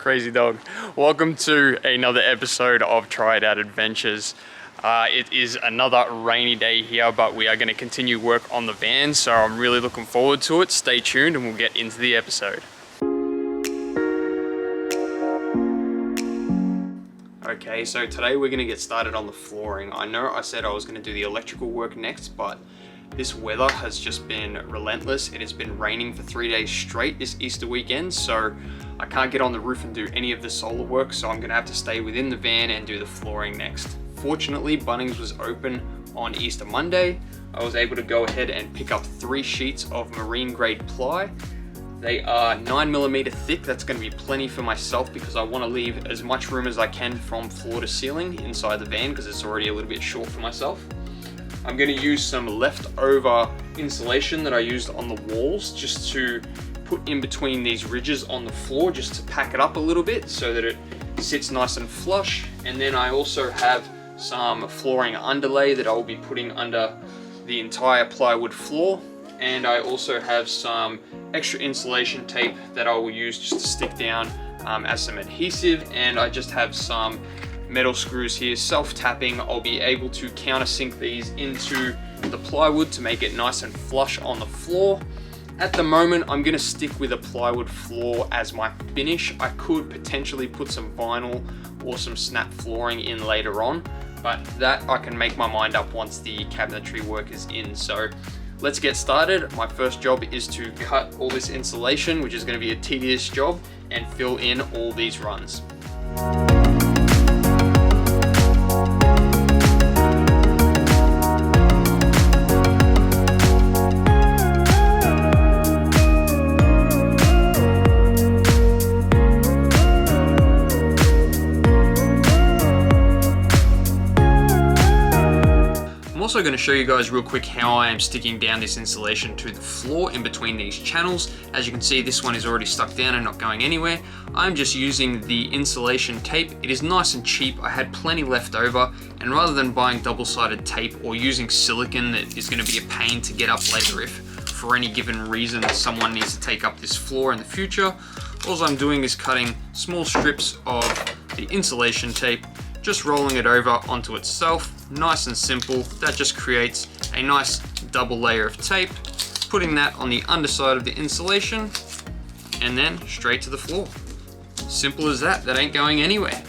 Crazy dog. Welcome to another episode of Try It Out Adventures. It is another rainy day here, but we are going to continue work on the van, so I'm really looking forward to it. Stay tuned and we'll get into the episode. Okay, so today we're going to get started on the flooring. I know I said I was going to do the electrical work next, but this weather has just been relentless. It has been raining for 3 days straight this Easter weekend, so I can't get on the roof and do any of the solar work, so I'm going to have to stay within the van and do the flooring next. Fortunately, Bunnings was open on Easter Monday. I was able to go ahead and pick up 3 sheets of marine grade ply. They are 9mm thick. That's going to be plenty for myself because I want to leave as much room as I can from floor to ceiling inside the van because it's already a little bit short for myself. I'm going to use some leftover insulation that I used on the walls just to put in between these ridges on the floor just to pack it up a little bit so that it sits nice and flush. And then I also have some flooring underlay that I will be putting under the entire plywood floor. And I also have some extra insulation tape that I will use just to stick down as some adhesive. And I just have some metal screws here, self-tapping. I'll be able to countersink these into the plywood to make it nice and flush on the floor. At the moment, I'm going to stick with a plywood floor as my finish. I could potentially put some vinyl or some snap flooring in later on, but that I can make my mind up once the cabinetry work is in. So let's get started. My first job is to cut all this insulation, which is going to be a tedious job, and fill in all these runs. I'm also going to show you guys real quick how I am sticking down this insulation to the floor in between these channels. As you can see, this one is already stuck down and not going anywhere. I'm just using the insulation tape. It is nice and cheap. I had plenty left over, and rather than buying double-sided tape or using silicone that is going to be a pain to get up later if for any given reason someone needs to take up this floor in the future, all I'm doing is cutting small strips of the insulation tape, just rolling it over onto itself. Nice and simple. That just creates a nice double layer of tape, putting that on the underside of the insulation and then straight to the floor. Simple as that. That ain't going anywhere.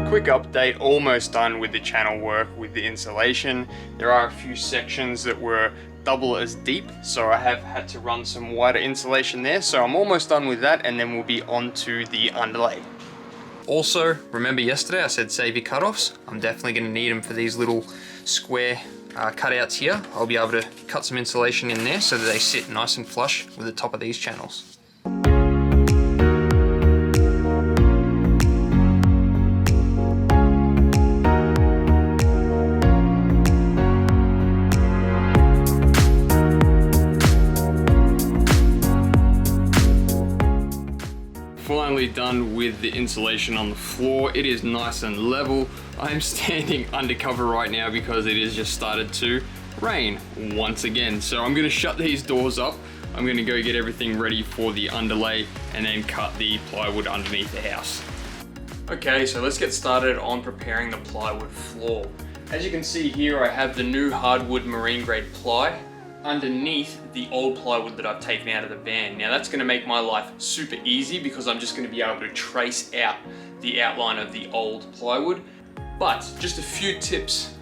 Quick update, almost done with the channel work with the insulation. There are a few sections that were double as deep, so I have had to run some wider insulation there. So I'm almost done with that, and then we'll be on to the underlay. Also, remember yesterday I said save your cutoffs. I'm definitely going to need them for these little square cutouts here. I'll be able to cut some insulation in there so that they sit nice and flush with the top of these channels. Finally done with the insulation on the floor. It is nice and level. I'm standing undercover right now because it has just started to rain once again. So I'm going to shut these doors up. I'm going to go get everything ready for the underlay and then cut the plywood underneath the house. Okay, so let's get started on preparing the plywood floor. As you can see here, I have the new hardwood marine grade ply underneath the old plywood that I've taken out of the van. Now that's going to make my life super easy because I'm just going to be able to trace out the outline of the old plywood. But just a few tips.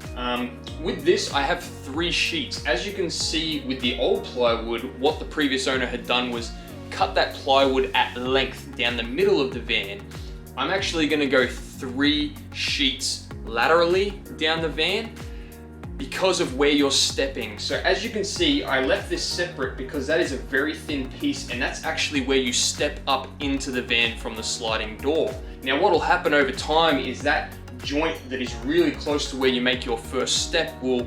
With this, I have 3 sheets. As you can see with the old plywood, what the previous owner had done was cut that plywood at length down the middle of the van. I'm actually going to go 3 sheets laterally down the van. because of where you're stepping. So as you can see, I left this separate because that is a very thin piece, and that's actually where you step up into the van from the sliding door. Now what will happen over time is that joint that is really close to where you make your first step will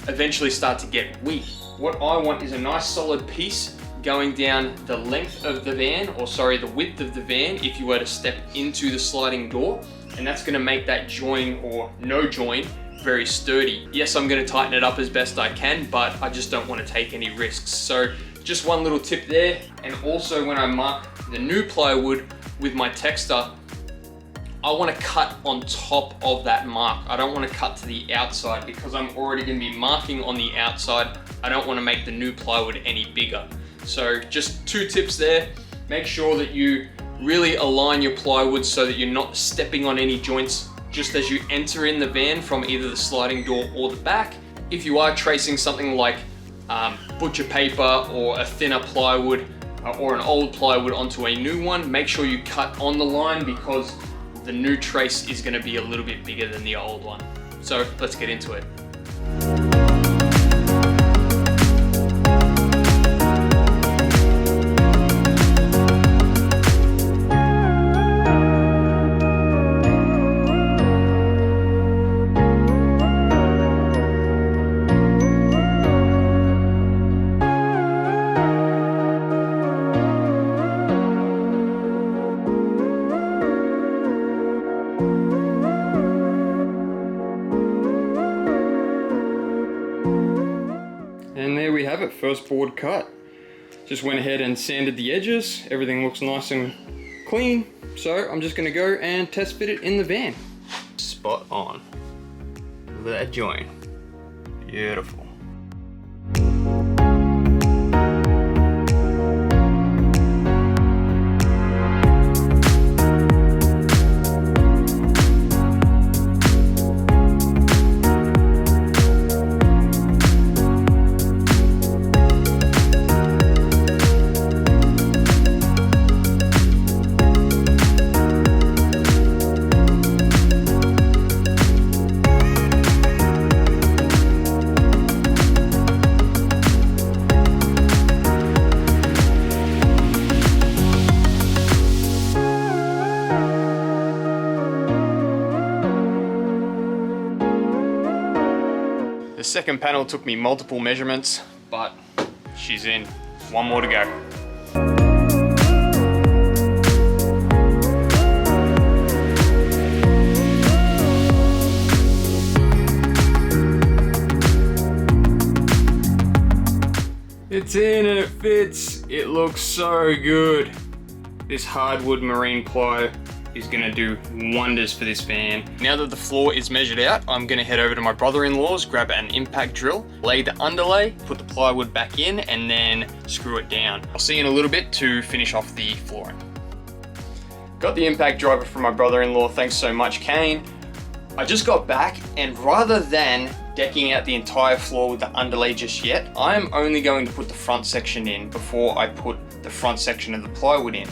eventually start to get weak. What I want is a nice solid piece going down the length of the van, or sorry, the width of the van if you were to step into the sliding door, and that's going to make that join or no join very sturdy. Yes, I'm going to tighten it up as best I can, but I just don't want to take any risks. So just one little tip there. And also when I mark the new plywood with my texter, I want to cut on top of that mark. I don't want to cut to the outside because I'm already going to be marking on the outside. I don't want to make the new plywood any bigger. So just 2 tips there. Make sure that you really align your plywood so that you're not stepping on any joints just as you enter in the van from either the sliding door or the back. If you are tracing something like butcher paper or a thinner plywood or an old plywood onto a new one, make sure you cut on the line because the new trace is going to be a little bit bigger than the old one. So let's get into it. And there we have it, first board cut. Just went ahead and sanded the edges. Everything looks nice and clean. So I'm just gonna go and test fit it in the van. Spot on. Look at that joint. Beautiful. The second panel took me multiple measurements, but she's in. One more to go. It's in and it fits. It looks so good. This hardwood marine ply is gonna do wonders for this van. Now that the floor is measured out, I'm gonna head over to my brother-in-law's, grab an impact drill, lay the underlay, put the plywood back in, and then screw it down. I'll see you in a little bit to finish off the flooring. Got the impact driver from my brother-in-law, thanks so much, Kane. I just got back, and rather than decking out the entire floor with the underlay just yet, I'm only going to put the front section in before I put the front section of the plywood in.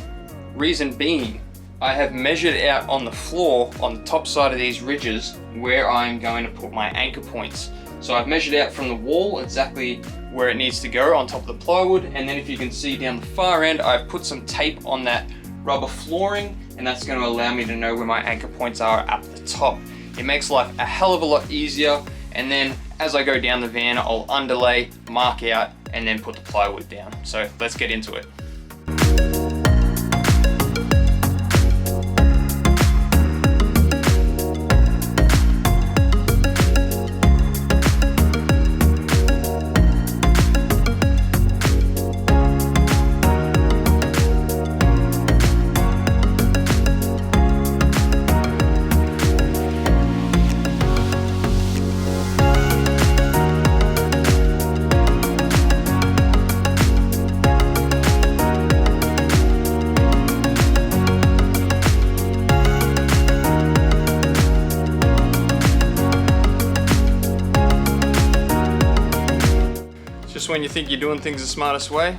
Reason being, I have measured out on the floor, on the top side of these ridges, where I'm going to put my anchor points. So I've measured out from the wall exactly where it needs to go on top of the plywood, and then if you can see down the far end, I've put some tape on that rubber flooring, and that's going to allow me to know where my anchor points are at the top. It makes life a hell of a lot easier, and then as I go down the van, I'll underlay, mark out, and then put the plywood down. So let's get into it. Just when you think you're doing things the smartest way,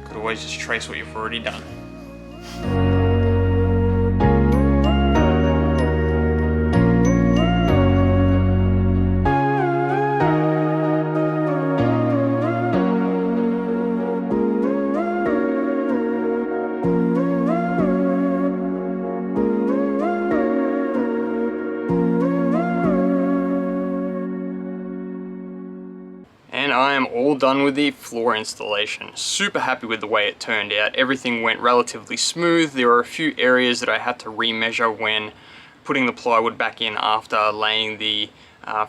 could always just trace what you've already done. all done with the floor installation. Super happy with the way it turned out. Everything went relatively smooth. There were a few areas that I had to remeasure when putting the plywood back in after laying the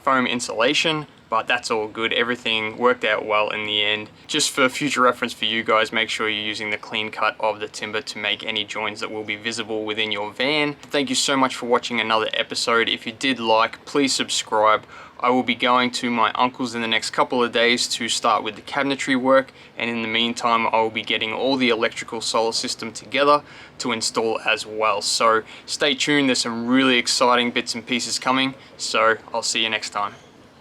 foam insulation, but that's all good. Everything worked out well in the end. Just for future reference for you guys, make sure you're using the clean cut of the timber to make any joins that will be visible within your van. Thank you so much for watching another episode. If you did like, please subscribe. I will be going to my uncle's in the next couple of days to start with the cabinetry work, and in the meantime I will be getting all the electrical solar system together to install as well. So stay tuned, there's some really exciting bits and pieces coming, so I'll see you next time.